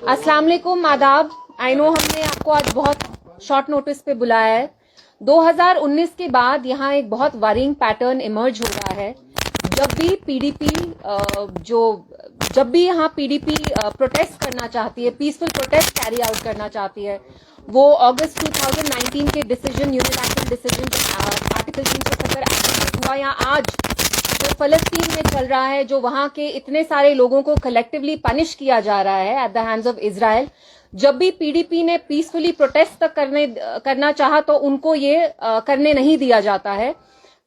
अस्सलाम वालेकुम, आदाब। आई नो हमने आपको आज बहुत शॉर्ट नोटिस पे बुलाया है। 2019 के बाद यहाँ एक बहुत वरिंग पैटर्न इमर्ज हो रहा है। जब भी यहाँ पीडीपी प्रोटेस्ट करना चाहती है, पीसफुल प्रोटेस्ट कैरी आउट करना चाहती है, वो अगस्त 2019 के decision, unilateral decision article 370 act हुआ, या आज जो फलस्तीन में चल रहा है, जो वहां के इतने सारे लोगों को कलेक्टिवली पनिश किया जा रहा है at the hands of Israel, जब भी पीडीपी ने पीसफुली प्रोटेस्ट तक करना चाहा तो उनको ये करने नहीं दिया जाता है।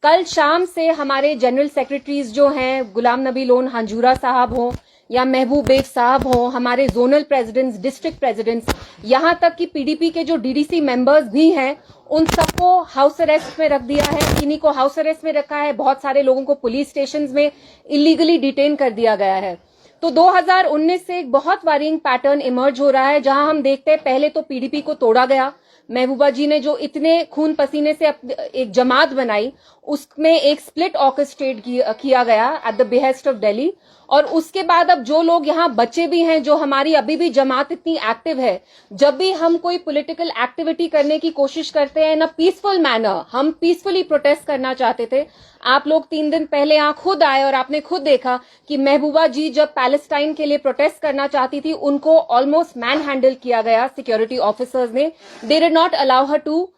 कल शाम से हमारे जनरल सेक्रेटरीज जो हैं, गुलाम नबी लोन हंजूरा साहब हों या महबूब बेग साहब हों, हमारे जोनल प्रेसिडेंट्स, डिस्ट्रिक्ट प्रेसिडेंट्स, यहां तक कि पीडीपी के जो डीडीसी मेंबर्स भी हैं, उन सबको हाउस अरेस्ट में रख दिया है। किन्हीं को हाउस अरेस्ट में रखा है, बहुत सारे लोगों को पुलिस स्टेशंस में इलीगली डिटेन कर दिया गया है। तो 2019 से एक बहुत वारिंग पैटर्न इमर्ज हो रहा है, जहां हम देखते हैं पहले तो पीडीपी को तोड़ा गया। महबूबा जी ने जो इतने खून पसीने से एक जमात बनाई, उसमें एक स्प्लिट ऑर्केस्ट्रेट किया गया at the behest of Delhi. और उसके बाद अब जो लोग यहाँ बचे भी हैं, जो हमारी अभी भी जमात इतनी एक्टिव है, जब भी हम कोई पॉलिटिकल एक्टिविटी करने की कोशिश करते हैं इन अ पीसफुल मैनर, हम पीसफुली प्रोटेस्ट करना चाहते थे। आप लोग 3 दिन पहले यहाँ खुद आए और आपने खुद देखा कि महबूबा जी जब पैलेस्टाइन के लिए प्रोटेस्ट करना चाहती थी, उनको ऑलमोस्ट मैन हैंडल किया गया सिक्योरिटी ऑफिसर्स ने। They did not allow her to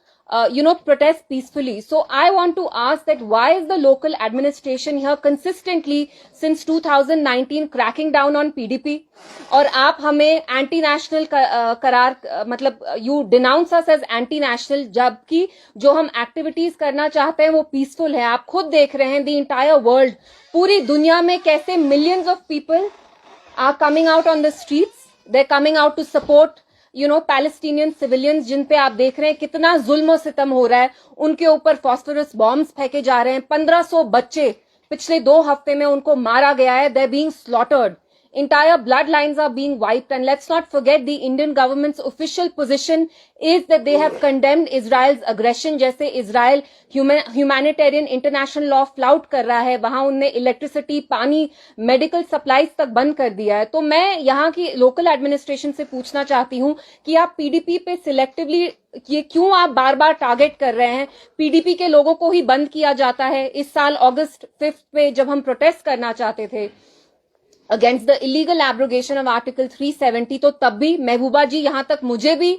protest peacefully. So I want to ask that why is the local administration here consistently since 2019 cracking down on PDP? और आप हमें anti national करार, मतलब you denounce us as anti national, जबकि जो हम activities करना चाहते हैं वो पीसफुल है। आप खुद देख रहे हैं द इंटायर वर्ल्ड, पूरी दुनिया में कैसे millions of people are coming out on the streets, they are coming out to support Palestinian civilians, जिन पे आप देख रहे हैं कितना जुल्म और सितम हो रहा है। उनके ऊपर फॉस्फोरस बॉम्ब्स फेंके जा रहे हैं। 1500 बच्चे पिछले 2 हफ्ते में उनको मारा गया है। They are being slaughtered, entire bloodlines are being wiped, and let's not forget the Indian government's official position is that they have condemned Israel's aggression। जैसे Israel humanitarian international law flout कर रहा है, वहां उनने इलेक्ट्रिसिटी, पानी, medical supplies तक बंद कर दिया है। तो मैं यहाँ की लोकल एडमिनिस्ट्रेशन से पूछना चाहती हूँ कि आप पीडीपी पे सिलेक्टिवली ये क्यों आप बार बार टारगेट कर रहे हैं? पीडीपी के लोगों को ही बंद किया जाता है। इस साल अगस्त 5 पे जब हम प्रोटेस्ट करना चाहते थे against the illegal abrogation of article 370, तो तब भी महबूबा जी, यहां तक मुझे भी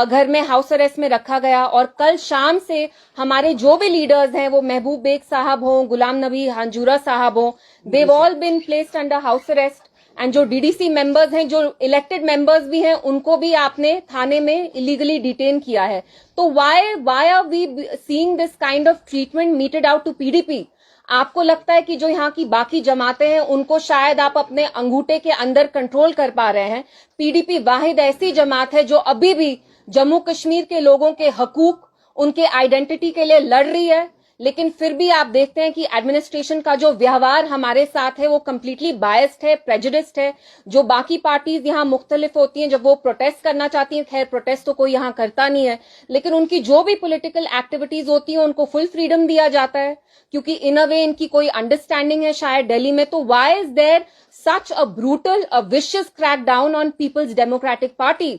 घर में हाउस अरेस्ट में रखा गया। और कल शाम से हमारे जो भी लीडर्स हैं, वो महबूब बेग साहब हों, गुलाम नबी हंजूरा साहब हों, they've all been placed under house arrest. And जो डीडीसी मेंबर्स हैं, जो इलेक्टेड मेंबर्स भी हैं, उनको भी आपने थाने में इलीगली डिटेन किया है। तो why are we seeing this kind of treatment meted out to PDP? आपको लगता है कि जो यहाँ की बाकी जमातें हैं, उनको शायद आप अपने अंगूठे के अंदर कंट्रोल कर पा रहे हैं? पीडीपी वाहिद ऐसी जमात है जो अभी भी जम्मू कश्मीर के लोगों के हकूक, उनके आइडेंटिटी के लिए लड़ रही है। लेकिन फिर भी आप देखते हैं कि एडमिनिस्ट्रेशन का जो व्यवहार हमारे साथ है वो कंप्लीटली बायस्ड है, प्रेजुडिस्ड है। जो बाकी पार्टीज यहाँ मुख्तलिफ होती हैं, जब वो प्रोटेस्ट करना चाहती हैं, खैर प्रोटेस्ट तो कोई यहाँ करता नहीं है, लेकिन उनकी जो भी पॉलिटिकल एक्टिविटीज होती हैं उनको फुल फ्रीडम दिया जाता है, क्योंकि इन अ वे इनकी कोई अंडरस्टैंडिंग है शायद दिल्ली में। तो why is there such a brutal, a vicious crackdown on People's Democratic Party?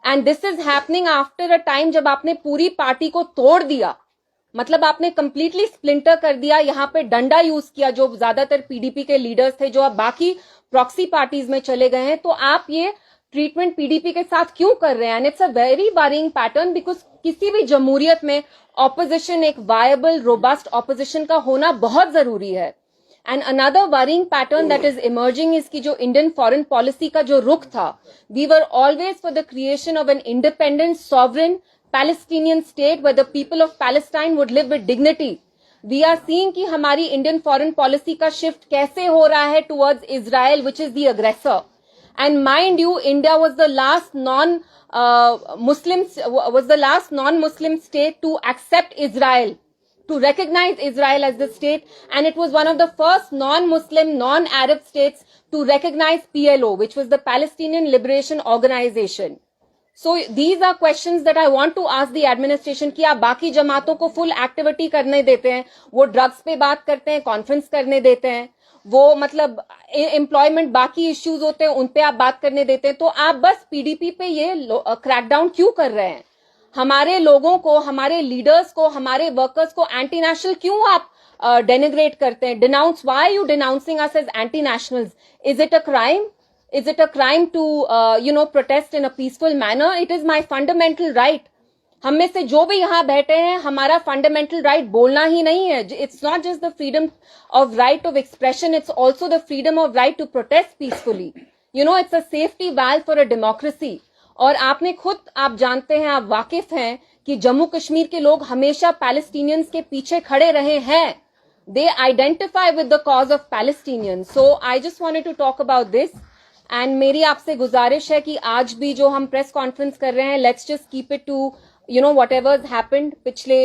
And this is happening after a time जब आपने पूरी पार्टी को तोड़ दिया, मतलब आपने कंप्लीटली स्प्लिंटर कर दिया। यहाँ पे डंडा यूज किया, जो ज्यादातर पीडीपी के लीडर्स थे, जो अब बाकी प्रॉक्सी पार्टीज में चले गए हैं। तो आप ये ट्रीटमेंट पीडीपी के साथ क्यों कर रहे हैं? And it's a very worrying pattern, because किसी भी जमहूरियत में ऑपोजिशन, एक वायबल रोबस्ट ऑपोजिशन का होना बहुत जरूरी है। And another worrying pattern that is emerging is की जो इंडियन फॉरेन पॉलिसी का जो रुख था, we were always for the creation of an independent sovereign Palestinian state where the people of Palestine would live with dignity. We are seeing कि हमारी Indian foreign policy का shift कैसे हो रहा है towards Israel, which is the aggressor. And mind you, India was the last non-Muslim state to accept Israel, to recognize Israel as the state, and it was one of the first non-Muslim, non-Arab states to recognize PLO, which was the Palestinian Liberation Organization. So these are questions that I want to ask the administration कि आप बाकी जमातों को full activity करने देते हैं, वो drugs पे बात करते हैं, कॉन्फ्रेंस करने देते हैं, वो मतलब एम्प्लॉयमेंट बाकी इश्यूज होते हैं उन पे आप बात करने देते हैं, तो आप बस पीडीपी पे ये क्रैकडाउन क्यों कर रहे हैं? हमारे लोगों को, हमारे लीडर्स को, हमारे वर्कर्स को एंटी नेशनल क्यों आप डेनिग्रेट करते हैं? Denounce, why are you denouncing us as anti nationals? Is it a crime? Is it a crime to protest in a peaceful manner? It is my fundamental right. हम में से जो भी यहाँ बैठे हैं, हमारा फंडामेंटल राइट बोलना ही नहीं है. It's not just the freedom of right of expression, it's also the freedom of right to protest peacefully. It's a safety valve for a democracy. और आपने खुद, आप जानते हैं, आप वाकिफ हैं कि जम्मू कश्मीर के लोग हमेशा पैलेस्टीनियंस के पीछे खड़े रहे हैं. They identify with the cause of Palestinians. So I just wanted to talk about this. And मेरी आपसे गुजारिश है कि आज भी जो हम प्रेस कॉन्फ्रेंस कर रहे हैं, let's just keep it to whatever happened पिछले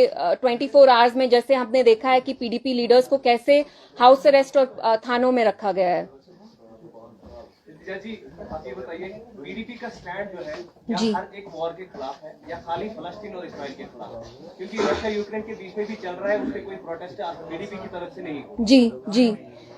24 आवर्स में. जैसे हमने देखा है कि पीडीपी लीडर्स को कैसे हाउस अरेस्ट और थानों में रखा गया है. जी आप ये बताइए, पीडीपी का स्टैंड जो है क्या हर एक वॉर के खिलाफ है या खाली फलस्तीन और इसराइल के खिलाफ है? क्योंकि रशिया यूक्रेन के बीच में भी चल रहा है, उससे कोई प्रोटेस्ट पीडीपी की तरफ से नहीं. जी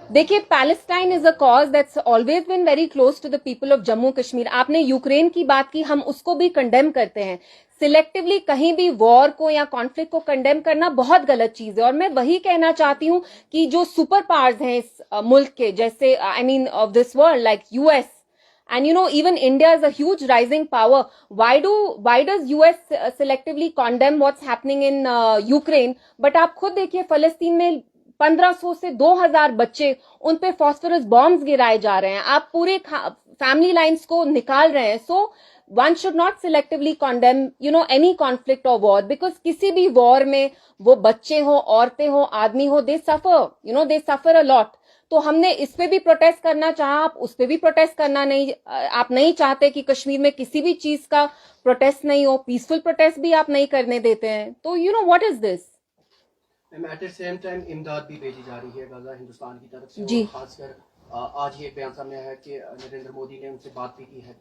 देखिए, Palestine is a cause that's always been very close to the people of Jammu Kashmir. आपने यूक्रेन की बात की, हम उसको भी कंडेम करते हैं. सिलेक्टिवली कहीं भी वॉर को या कॉन्फ्लिक्ट को कंडेम करना बहुत गलत चीज है. और मैं वही कहना चाहती हूं कि जो सुपर पावर्स हैं इस मुल्क के, जैसे I mean of this world, like US and even India is a huge rising power. Why does US selectively condemn what's happening in Ukraine? But आप खुद देखिए, फलस्तीन में 1500 से 2000 बच्चे, उन पे फॉस्फोरस बॉम्ब्स गिराए जा रहे हैं. आप पूरे फैमिली लाइन्स को निकाल रहे हैं. सो one should not selectively condemn any conflict or war, because किसी भी वॉर में वो बच्चे हो, औरतें हो, आदमी हो, they suffer a lot. तो हमने इस पे भी प्रोटेस्ट करना चाहा, आप उस पे भी प्रोटेस्ट करना नहीं, आप नहीं चाहते कि कश्मीर में किसी भी चीज का प्रोटेस्ट नहीं हो, पीसफुल प्रोटेस्ट भी आप नहीं करने देते हैं. तो what is this? At the same time इमदाद भी भेजी जा रही है गाजा हिंदुस्तान की तरफ से. जी, खासकर आज ये बयान सामने आया है कि नरेंद्र मोदी ने उनसे बात भी की है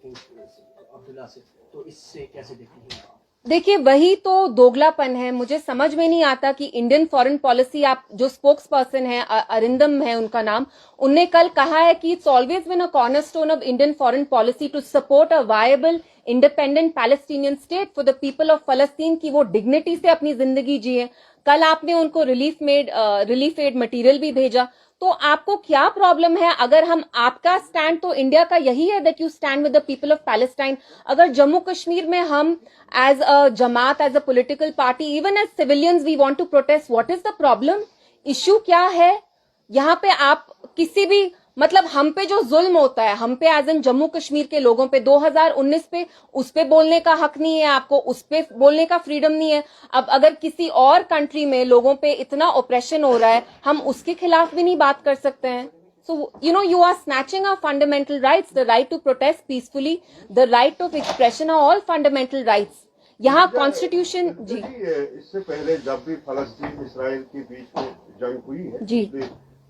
अब्दुल्ला से. तो इससे कैसे देखती हैं? देखिए, वही तो दोगलापन है. मुझे समझ में नहीं आता कि इंडियन फॉरेन पॉलिसी, आप जो स्पोक्स पर्सन है, अरिंदम है उनका नाम, उनने कल कहा है कि it's always been a cornerstone of Indian foreign policy to support a viable independent Palestinian state for the people of फलस्तीन, की वो डिग्निटी से अपनी जिंदगी जिए. कल आपने उनको रिलीफ एड मटेरियल भी भेजा. तो आपको क्या प्रॉब्लम है? अगर हम, आपका स्टैंड तो इंडिया का यही है that you stand with the people of Palestine. अगर जम्मू कश्मीर में हम as a Jamaat, as a political party, even as civilians we want to protest, what is the problem? Issue क्या है यहाँ पे? आप किसी भी, मतलब हम पे जो जुल्म होता है, हम पे एज इन जम्मू कश्मीर के लोगों पे 2019 पे, उस पे बोलने का हक नहीं है आपको, उस पे बोलने का फ्रीडम नहीं है. अब अगर किसी और कंट्री में लोगों पे इतना ऑपरेशन हो रहा है, हम उसके खिलाफ भी नहीं बात कर सकते हैं. सो you are snatching our fundamental rights, the right to protest peacefully, the right of expression are all fundamental rights. यहाँ कॉन्स्टिट्यूशन. जी, इससे पहले जब भी फलस्तीन इसराइल के बीच में जंग हुई है जी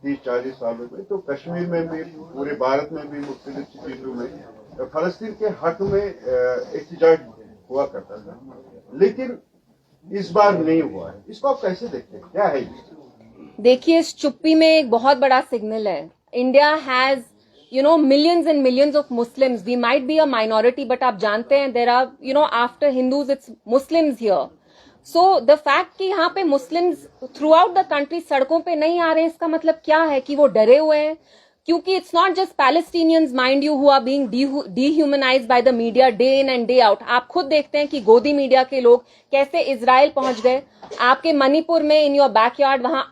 30-40 सालों में, तो कश्मीर में भी, पूरे भारत में भी, मुख्तलिफ चीजों में फलस्तीन के हक में एहतजाज हुआ करता था. लेकिन इस बार नहीं हुआ है. इसको आप कैसे देखते हैं? क्या है ये? देखिए, इस चुप्पी में एक बहुत बड़ा सिग्नल है. India has millions and millions of Muslims. We might be a minority, but आप जानते हैं there are after Hindus it's Muslims here. So the fact कि यहाँ पे Muslims throughout the country सड़कों पे नहीं आ रहे हैं, इसका मतलब क्या है? कि वो डरे हुए हैं. क्योंकि it's not just Palestinians, mind you, who are being dehumanized by the media day in and day out. आप खुद देखते हैं कि गोदी मीडिया के लोग कैसे इजराइल पहुंच गए. आपके मणिपुर में इन योर बैकयार्ड वहां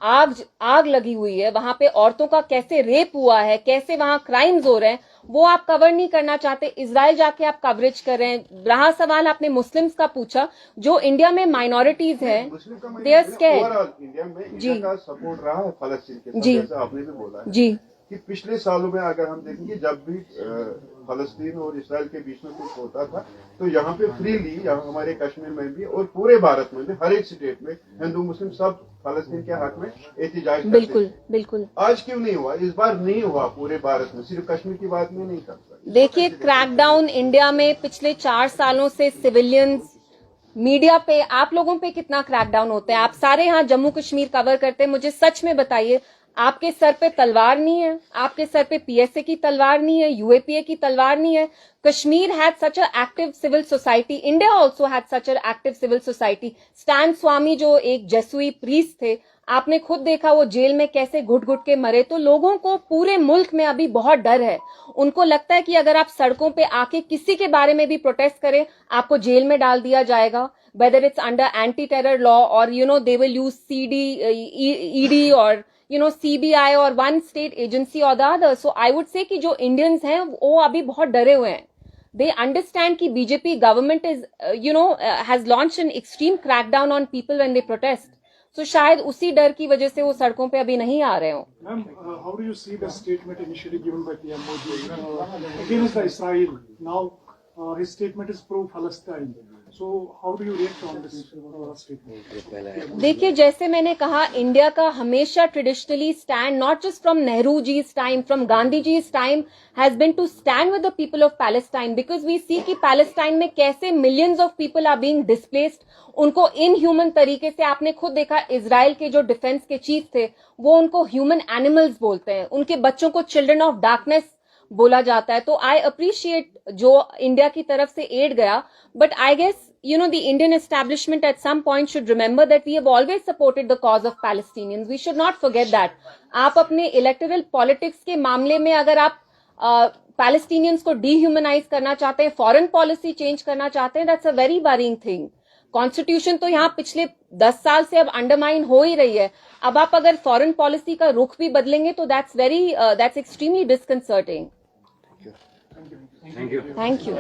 आग लगी हुई है, वहां पे औरतों का कैसे रेप हुआ है, कैसे वहां क्राइम्स हो रहे हैं, वो आप कवर नहीं करना चाहते. इजराइल जाके आप कवरेज कर रहे हैं. रहा सवाल आपने मुस्लिम्स का पूछा, जो इंडिया में माइनॉरिटीज हैं, दे आर स्कैर्ड. इंडिया में इंडिया का सपोर्ट रहा है फलस्तीन के साथ, जी, जैसे आपने भी बोला है जी, कि पिछले सालों में अगर हम देखेंगे, जब भी फलस्तीन और इसराइल के बीच में कुछ होता था, तो यहाँ पे फ्रीली, यहाँ हमारे कश्मीर में भी और पूरे भारत में भी, हर एक स्टेट में हिंदू मुस्लिम सब फलस्तीन के हक में एहतजाज करते. बिल्कुल बिल्कुल. आज क्यों नहीं हुआ? इस बार नहीं हुआ पूरे भारत में, सिर्फ कश्मीर की बात में नहीं करता. देखिए, क्रैकडाउन इंडिया में पिछले 4 सालों से सिविलियंस, मीडिया पे, आप लोगों पे कितना क्रैकडाउन होता है? आप सारे यहाँ जम्मू कश्मीर कवर करते हैं. मुझे सच में बताइए, आपके सर पे तलवार नहीं है, आपके सर पे पीएसए की तलवार नहीं है, यूएपीए की तलवार नहीं है. Kashmir had such a active civil society, India also had such a active civil society. Stan Swamy जो एक जेसुई प्रीस्ट थे, आपने खुद देखा वो जेल में कैसे घुट घुट के मरे. तो लोगों को पूरे मुल्क में अभी बहुत डर है. उनको लगता है कि अगर आप सड़कों पे आके किसी के बारे में भी प्रोटेस्ट करें, आपको जेल में डाल दिया जाएगा, whether it's under anti-terror law or, they will use ED or, CBI or one state agency or the other. So I would say कि जो Indians हैं, वो अभी बहुत डरे हुए हैं. They understand कि BJP government is, has launched an extreme crackdown on people when they protest. So शायद उसी डर की वजह से वो सड़कों पे अभी नहीं आ रहे हो. Ma'am, how do you see the statement initially given by PM Modi against the Israel? Now his statement is pro-Palestine. So how do you react on this statement? देखिए, जैसे मैंने कहा, इंडिया का हमेशा traditionally stand, not just from Nehru ji's time, from Gandhi ji's time, has been to stand with the people of Palestine, because we see कि Palestine में कैसे millions of people are being displaced. उनको इनह्यूमन तरीके से, आपने खुद देखा, इजराइल के जो डिफेंस के चीफ थे, वो उनको ह्यूमन एनिमल्स बोलते हैं. उनके बच्चों को चिल्ड्रन ऑफ डार्कनेस बोला जाता है. तो आई अप्रिशिएट जो इंडिया की तरफ से एड गया, but I guess the Indian establishment at some point should remember that we have always supported the cause of Palestinians. We should not forget that. आप अपने इलेक्टोरल पॉलिटिक्स के मामले में अगर आप पैलेस्टीनियंस को डीह्यूमनाइज करना चाहते हैं, फॉरेन पॉलिसी चेंज करना चाहते हैं, that's a very worrying thing. Constitution तो यहाँ पिछले 10 साल से अब अंडरमाइन हो ही रही है. अब आप अगर फॉरेन पॉलिसी का रुख भी बदलेंगे तो that's extremely disconcerting. Thank you.